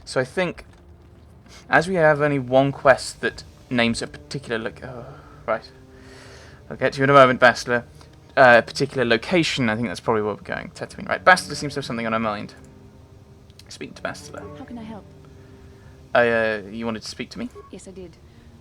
So I think, as we have only one quest that names a particular right. I'll get to you in a moment, Bastilla. A particular location. I think that's probably where we're going. Tatooine, right? Bastilla seems to have something on her mind. Speak to Bastilla. How can I help? You wanted to speak to me? Yes, I did.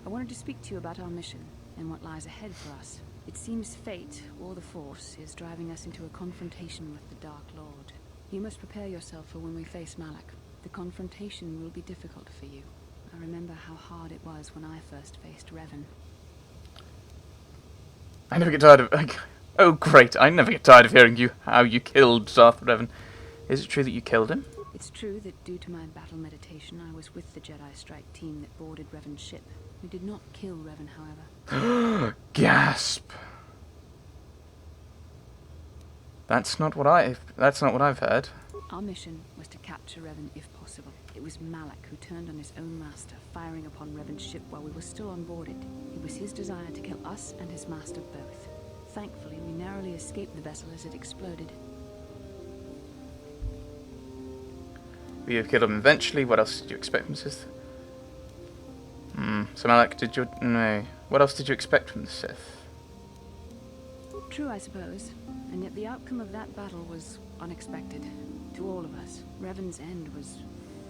I wanted to speak to you about our mission and what lies ahead for us. It seems fate, or the Force, is driving us into a confrontation with the Dark Lord. You must prepare yourself for when we face Malak. The confrontation will be difficult for you. I remember how hard it was when I first faced Revan. I never get tired of... Oh, great. I never get tired of hearing how you killed Darth Revan. Is it true that you killed him? It's true that due to my battle meditation, I was with the Jedi Strike team that boarded Revan's ship. We did not kill Revan, however. Gasp. That's not what I've heard. Our mission was to capture Revan if possible. It was Malak who turned on his own master, firing upon Revan's ship while we were still on board it. It was his desire to kill us and his master both. Thankfully, we narrowly escaped the vessel as it exploded. We have killed him eventually. What else did you expect from Sith? So Malak, no. What else did you expect from the Sith? True, I suppose. And yet the outcome of that battle was unexpected. To all of us, Revan's end was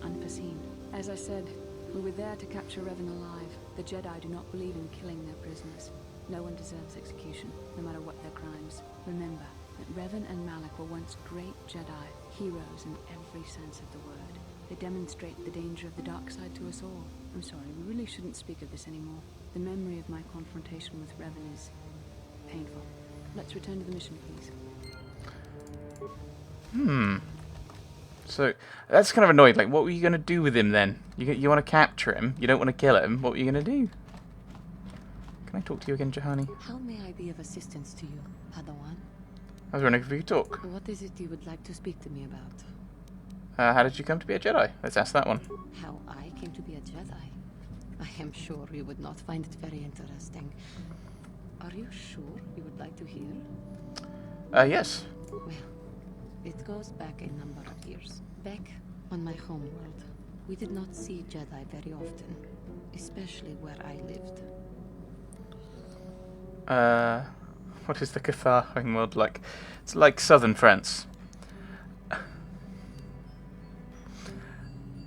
unforeseen. As I said, we were there to capture Revan alive. The Jedi do not believe in killing their prisoners. No one deserves execution, no matter what their crimes. Remember that Revan and Malak were once great Jedi, heroes in every sense of the word. They demonstrate the danger of the dark side to us all. I'm sorry, we really shouldn't speak of this anymore. The memory of my confrontation with Revan is painful. Let's return to the mission, please. So, that's kind of annoying. Like, what were you going to do with him then? You want to capture him, you don't want to kill him, what were you going to do? Can I talk to you again, Jahani? How may I be of assistance to you, Padawan? I was wondering if we could talk. What is it you would like to speak to me about? How did you come to be a Jedi? Let's ask that one. How I came to be a Jedi? I am sure you would not find it very interesting. Are you sure you would like to hear? Yes. Well, it goes back a number of years. Back on my homeworld, we did not see Jedi very often, especially where I lived. What is the Cathar homeworld like? It's like southern France.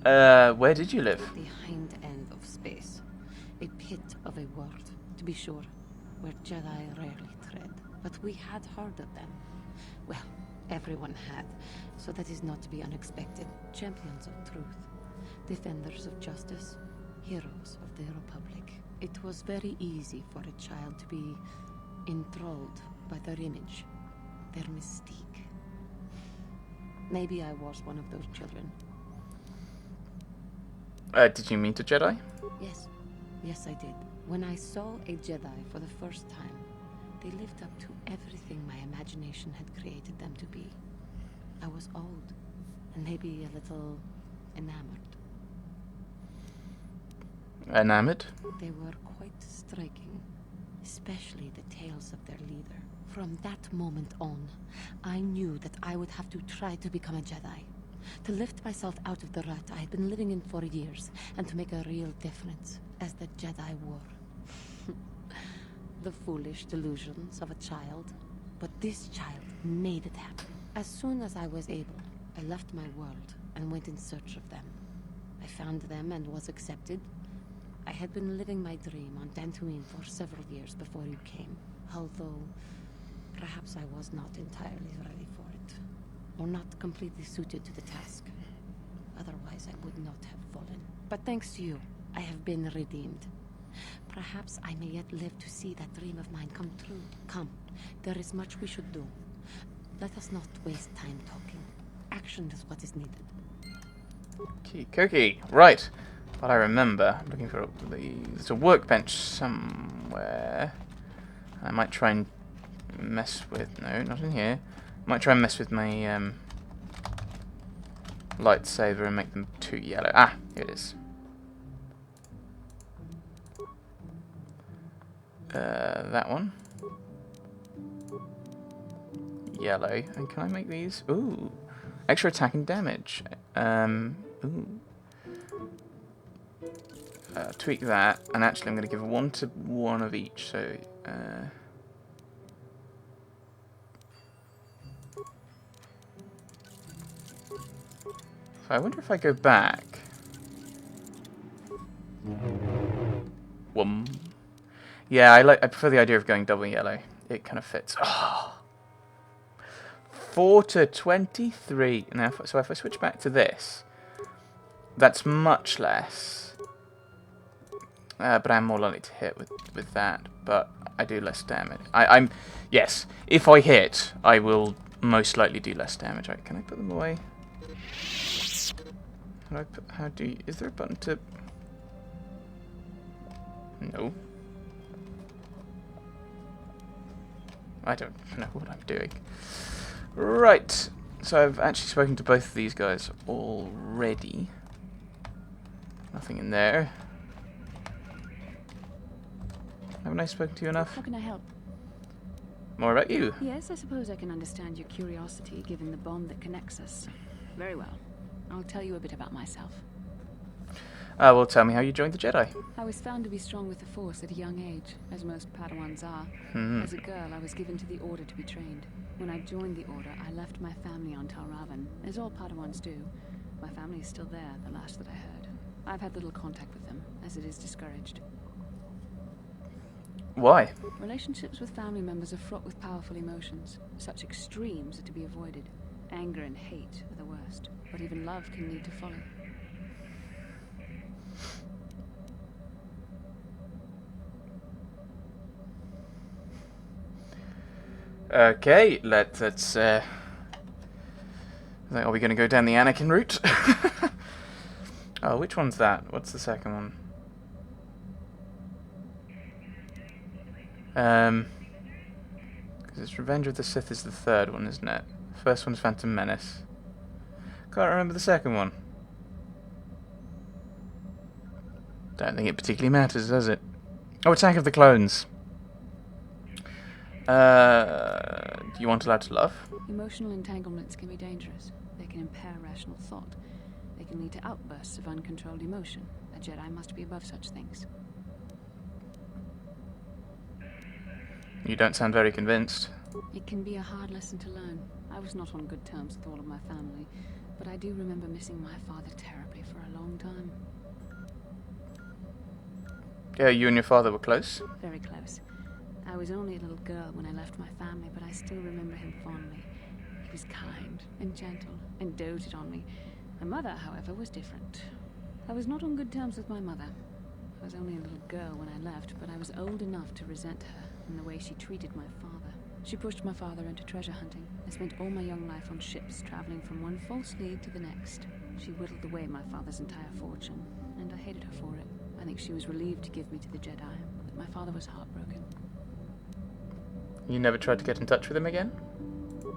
Where did you live? The hind end of space. A pit of a world, to be sure, where Jedi rarely tread. But we had heard of them. Well, everyone had, so that is not to be unexpected. Champions of truth, defenders of justice, heroes of the Republic. It was very easy for a child to be enthralled by their image, their mystique. Maybe I was one of those children. Did you meet a Jedi? Yes, I did. When I saw a Jedi for the first time, they lived up to everything my imagination had created them to be. I was old, and maybe a little enamored. Enamored? They were quite striking, especially the tales of their leader. From that moment on, I knew that I would have to try to become a Jedi. To lift myself out of the rut I had been living in for years, and to make a real difference as the Jedi were. The foolish delusions of a child. But this child made it happen. As soon as I was able, I left my world and went in search of them. I found them and was accepted. I had been living my dream on Tatooine for several years before you came, although perhaps I was not entirely ready for it, or not completely suited to the task. Otherwise, I would not have fallen. But thanks to you, I have been redeemed. Perhaps I may yet live to see that dream of mine come true. Come, there is much we should do. Let us not waste time talking. Action is what is needed. Cookie. Right. What I remember, I'm looking for there's a workbench somewhere. I might try and mess with... No, not in here. I might try and mess with my lightsaber and make them too yellow. Ah, here it is. That one. Yellow. And can I make these? Ooh. Extra attack and damage. Ooh. tweak that, and actually I'm going to give one to one of each. So. So I wonder if I go back. Yeah, I prefer the idea of going double yellow. It kind of fits. Oh. 4 to 23. Now, so if I switch back to this, that's much less. But I'm more likely to hit with that. But I do less damage. Yes. If I hit, I will most likely do less damage. Right, can I put them away? Is there a button to? No. I don't know what I'm doing. Right. So I've actually spoken to both of these guys already. Nothing in there. Haven't I spoken to you enough? How can I help? More about you. Yes, I suppose I can understand your curiosity, given the bond that connects us. Very well. I'll tell you a bit about myself. Well, tell me how you joined the Jedi. I was found to be strong with the Force at a young age, as most Padawans are. As a girl, I was given to the Order to be trained. When I joined the Order, I left my family on Revan, as all Padawans do. My family is still there, the last that I heard. I've had little contact with them, as it is discouraged. Why? Relationships with family members are fraught with powerful emotions. Such extremes are to be avoided. Anger and hate are the worst, but even love can lead to folly. Okay, let's are we going to go down the Anakin route? Oh, which one's that? What's the second one? Because it's Revenge of the Sith is the third one, isn't it? First one's Phantom Menace. Can't remember the second one. Don't think it particularly matters, does it? Oh, Attack of the Clones. Do you want allowed to love? Emotional entanglements can be dangerous. They can impair rational thought. They can lead to outbursts of uncontrolled emotion. A Jedi must be above such things. You don't sound very convinced. It can be a hard lesson to learn. I was not on good terms with all of my family, but I do remember missing my father terribly for a long time. Yeah, you and your father were close? Very close. I was only a little girl when I left my family, but I still remember him fondly. He was kind and gentle and doted on me. My mother, however, was different. I was not on good terms with my mother. I was only a little girl when I left, but I was old enough to resent her and the way she treated my father. She pushed my father into treasure hunting. I spent all my young life on ships, traveling from one false lead to the next. She whittled away my father's entire fortune, and I hated her for it. I think she was relieved to give me to the Jedi, but my father was heartbroken. You never tried to get in touch with him again?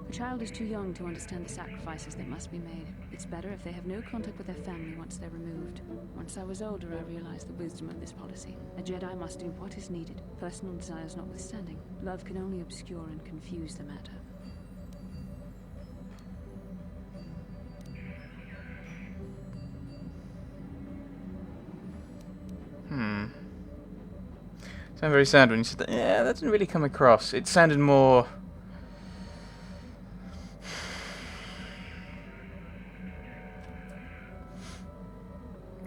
A child is too young to understand the sacrifices that must be made. It's better if they have no contact with their family once they're removed. Once I was older, I realized the wisdom of this policy. A Jedi must do what is needed, personal desires notwithstanding. Love can only obscure and confuse the matter. Sounded very sad when you said that. Yeah, that didn't really come across. It sounded more...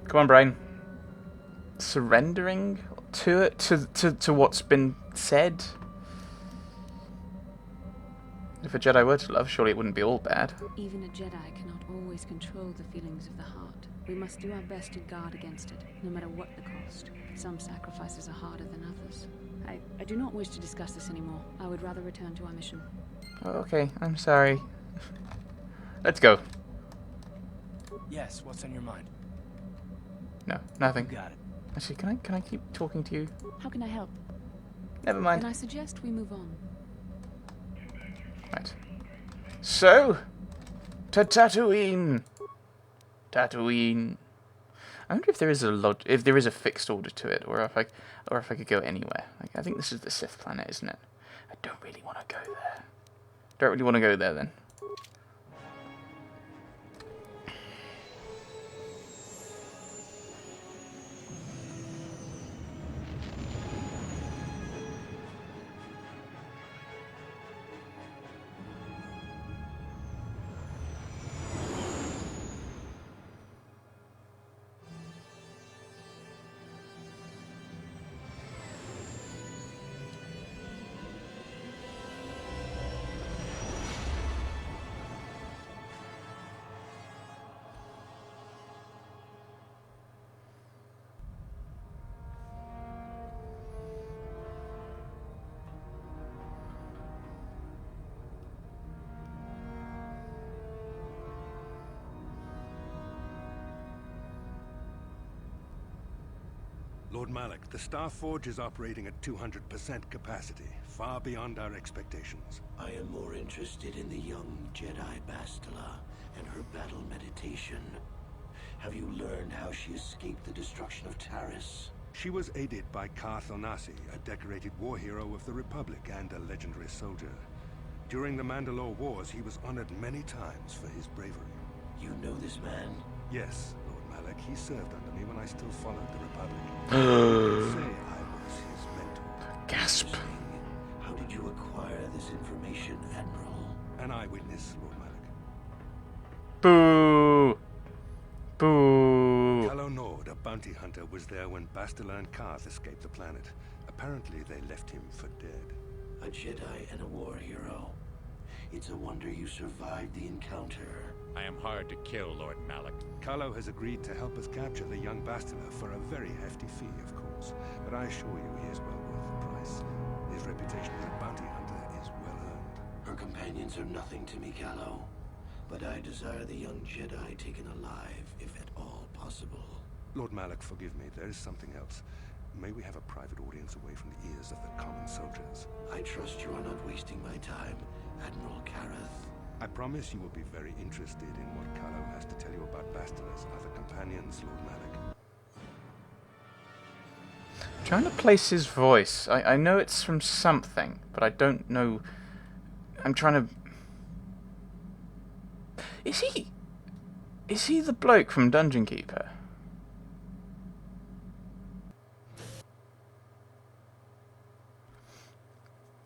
Come on, brain. Surrendering to it, to what's been said. If a Jedi were to love, surely it wouldn't be all bad. Even a Jedi cannot always control the feelings of the heart. We must do our best to guard against it, no matter what the cost. Some sacrifices are harder than others. I do not wish to discuss this anymore. I would rather return to our mission. Oh, okay, I'm sorry. Let's go. Yes, what's on your mind? No, nothing. You got it. Actually, can I keep talking to you? How can I help? Never mind. Then I suggest we move on. Right. So, to Tatooine. Tatooine. I wonder if there is if there is a fixed order to it, or if I could go anywhere. Like, I think this is the Sith planet, isn't it? I don't really want to go there. Don't really want to go there then. Lord Malak, the Star Forge is operating at 200% capacity, far beyond our expectations. I am more interested in the young Jedi Bastilla and her battle meditation. Have you learned how she escaped the destruction of Taris? She was aided by Karth Onasi, a decorated war hero of the Republic and a legendary soldier. During the Mandalore Wars, he was honored many times for his bravery. You know this man? Yes, Lord Malak, he served under me when I still followed the Republic. I'd say I was his mentor. Gasp. Interesting. How did you acquire this information, Admiral? An eyewitness, Lord Malak. Boo! Boo! Calo Nord, a bounty hunter, was there when Bastilla and Karth escaped the planet. Apparently, they left him for dead. A Jedi and a war hero. It's a wonder you survived the encounter. I am hard to kill, Lord Malak. Calo has agreed to help us capture the young Bastilla for a very hefty fee, of course. But I assure you he is well worth the price. His reputation as a bounty hunter is well earned. Her companions are nothing to me, Calo. But I desire the young Jedi taken alive, if at all possible. Lord Malak, forgive me, there is something else. May we have a private audience away from the ears of the common soldiers? I trust you are not wasting my time, Admiral Kareth. I promise you will be very interested in what Calo has to tell you about Bastilla's other companions, Lord Malak. Trying to place his voice. I know it's from something, but I don't know. I'm trying to. Is he the bloke from Dungeon Keeper?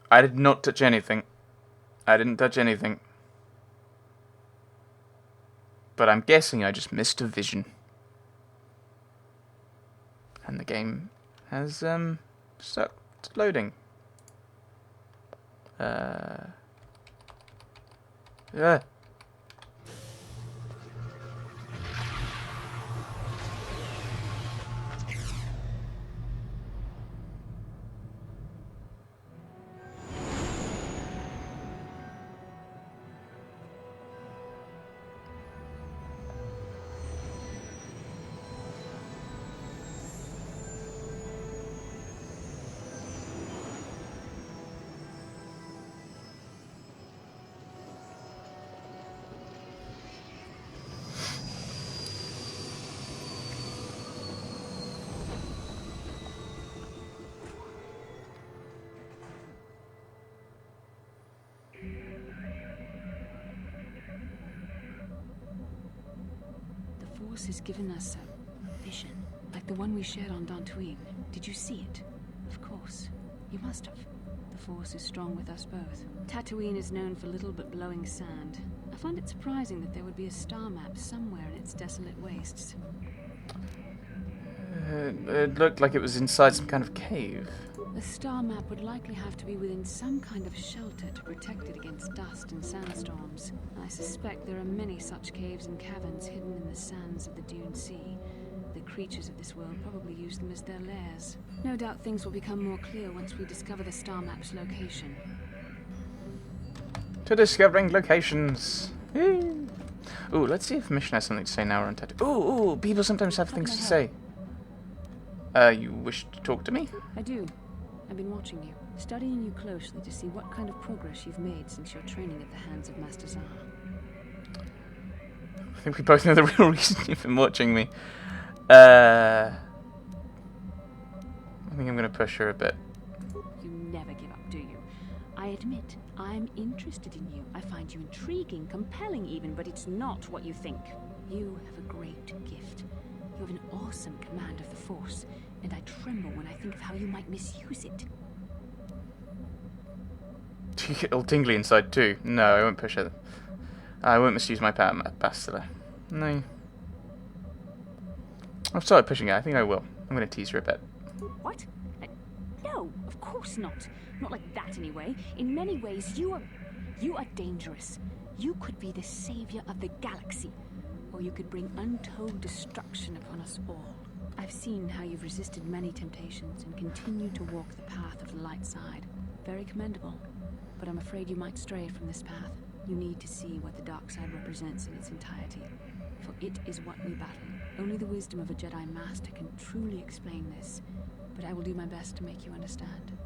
I did not touch anything. I didn't touch anything. But I'm guessing I just missed a vision. And the game has stopped loading. Yeah. The Force has given us a vision, like the one we shared on Dantooine. Did you see it? Of course. You must have. The Force is strong with us both. Tatooine is known for little but blowing sand. I find it surprising that there would be a star map somewhere in its desolate wastes. It looked like it was inside some kind of cave. The star map would likely have to be within some kind of shelter to protect it against dust and sandstorms. I suspect there are many such caves and caverns hidden in the sands of the Dune Sea. The creatures of this world probably use them as their lairs. No doubt things will become more clear once we discover the star map's location. To discovering locations. Ooh, let's see if Mission has something to say now we're on Tatooine. Ooh, people sometimes have things to say. You wish to talk to me? I do. I've been watching you, studying you closely to see what kind of progress you've made since your training at the hands of Master Zahar. I think we both know the real reason you've been watching me. I think I'm going to push her a bit. You never give up, do you? I admit, I'm interested in you. I find you intriguing, compelling even, but it's not what you think. You have a great gift. You have an awesome command of the Force, and I tremble when I think of how you might misuse it. You get all tingly inside too. No, I won't push her. I won't misuse my power, Bastilla. No. I've started pushing her. I think I will. I'm going to tease her a bit. What? No, of course not. Not like that anyway. In many ways, you are dangerous. You could be the savior of the galaxy, or you could bring untold destruction upon us all. I've seen how you've resisted many temptations and continue to walk the path of the light side. Very commendable. But I'm afraid you might stray from this path. You need to see what the dark side represents in its entirety. For it is what we battle, Only the wisdom of a Jedi Master can truly explain this, but I will do my best to make you understand.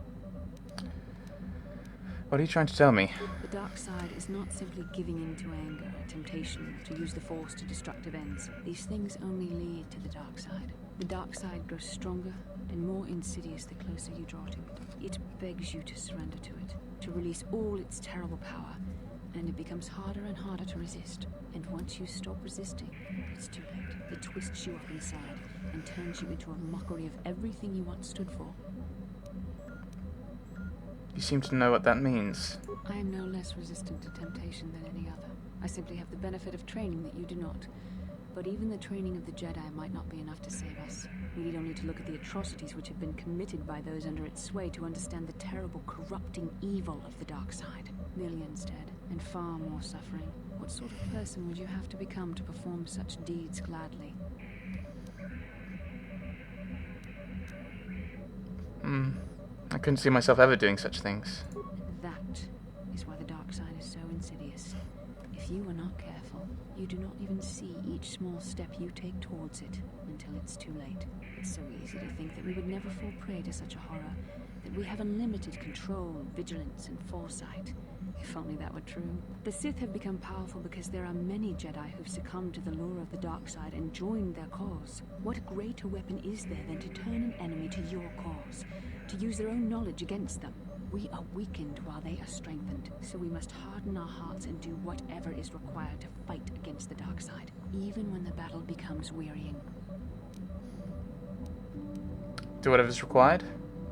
What are you trying to tell me? The dark side is not simply giving in to anger, temptation, to use the Force to destructive ends. These things only lead to the dark side. The dark side grows stronger and more insidious the closer you draw to it. It begs you to surrender to it, to release all its terrible power, and it becomes harder and harder to resist. And once you stop resisting, it's too late. It twists you up inside and turns you into a mockery of everything you once stood for. You seem to know what that means. I am no less resistant to temptation than any other. I simply have the benefit of training that you do not. But even the training of the Jedi might not be enough to save us. We need only to look at the atrocities which have been committed by those under its sway to understand the terrible, corrupting evil of the dark side. Millions dead, and far more suffering. What sort of person would you have to become to perform such deeds gladly? I couldn't see myself ever doing such things. And that is why the dark side is so insidious. If you are not careful, you do not even see each small step you take towards it until it's too late. It's so easy to think that we would never fall prey to such a horror, that we have unlimited control, vigilance, and foresight. If only that were true. The Sith have become powerful because there are many Jedi who've succumbed to the lure of the dark side and joined their cause. What greater weapon is there than to turn an enemy to your cause, to use their own knowledge against them? We are weakened while they are strengthened, so we must harden our hearts and do whatever is required to fight against the dark side, even when the battle becomes wearying. Do whatever's required?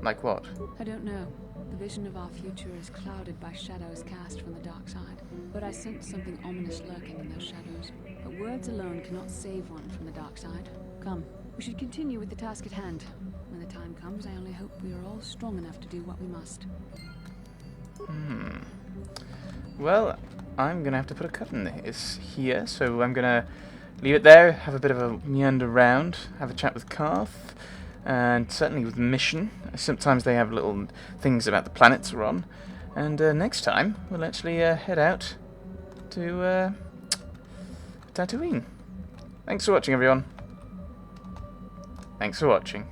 Like what? I don't know. The vision of our future is clouded by shadows cast from the dark side. But I sense something ominous lurking in those shadows. But words alone cannot save one from the dark side. Come, we should continue with the task at hand. When the time comes, I only hope we are all strong enough to do what we must. Well, I'm gonna have to put a cut in this here, so I'm gonna leave it there, have a bit of a meander round, have a chat with Karth, and certainly with the mission. Sometimes they have little things about the planets we're on. And next time, we'll actually head out to Tatooine. Thanks for watching, everyone. Thanks for watching.